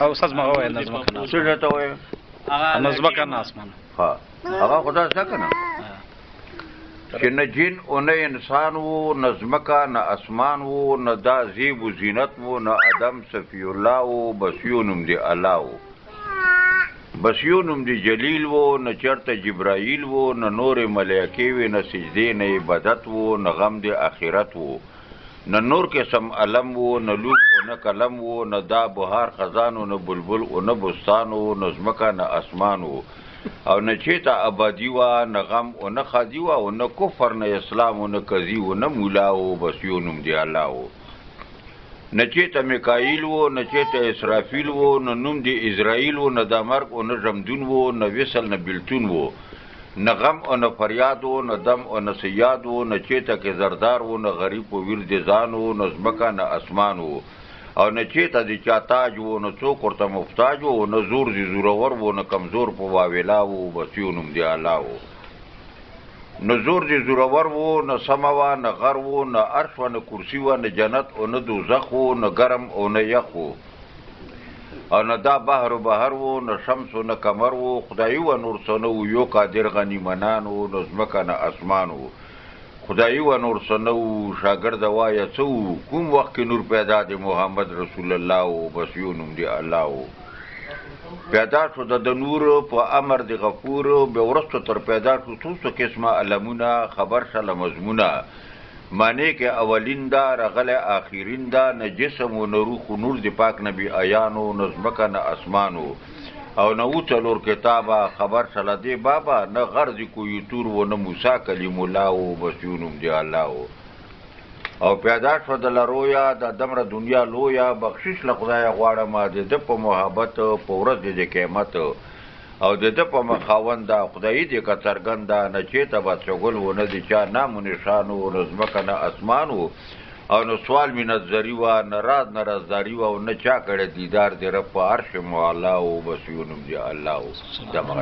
او استاد ما وای نظم کنه څه ته وای نظم کنه اسمان ها هغه خدا څه کنه چې نه جن او نه انسان وو نه ځمکه نه اسمان وو نه دا زیب و زینت وو نه ادم صفی الله وو بس یو نوم دی الله وو بس یو نوم دی جلیل وو نه چرته جبرائیل وو نه نور ملائکې وې نه سجدې نه عبادت وو نه غم دی آخرت وو نه نور قسم علم وو نه لوک او نه قلم وو نه دا بهار خزان او نه بلبل او نه بستان وو نه ځمکه نه اسمان وو او نه چیتا آبادی وا نه غم او نه خادی وا او نه کفر نه اسلام او نه قضی او نه مولا او بس یو نوم دی الله او نه چیتا میکائیل و نه چیتا اسرافیل و نه نوم دی اسرائیل و نه د مرګ او نه رمدون و نه وصل نه بلتون و نه غم او نه فریاد و نه دم او نه سیاد و نه چیتا کې زردار و نه غریب و ورد ځان و نه ځمکه نه اسمان و او نه چیته د چا تاج و نه څوک ورته محتاج و نه زور دی زورور و نه کمزور په واویلا و بس یو نوم دی الله و نه زور دی زورور و نه سمه و نه غر و نه عرش و نه کرسی و نه جنت او نه دوزخ و نه ګرم او نه یخ و او نه دا بحر و بحر و نه شمس و نه کمر و خدایي و نور څه نه و یو قادر غني منان و نه ځمکه نه اسمان و خدایی و نور سنو شاگرد وایه څو کوم وخت کې نور پیدا دی محمد رسول الله او بس یو نوم دی الله او پیدا شو د نور په امر دی غفور به ورستو تر پیدا شو څو قسمه علمونه خبر شله مضمونه معنی کې اولین دا رغله آخرین دا نه جسم و نه روح و نور دی پاک نبی آیانو نه ځمکه نه اسمانو او نه و څلور کتابه خبر شله دی بابا نه غرض کوی تور و نه موسی کلیم الله و بس یو نوم دی الله او پیدا شو د لرویا د دمره دنیا لویا بخشش له خدای غواړم د په محبت په ورځ د قیامت او د په مخاوند خدای دې کا څرګند نه چیته با څګل و نه دی چا نام نشان و رزمک نه اسمانو او نو سوال می نظری و نه راز نه رازداری و نه چا کړه دیدار دې رب په عرش مولا او بس یو نوم دی الله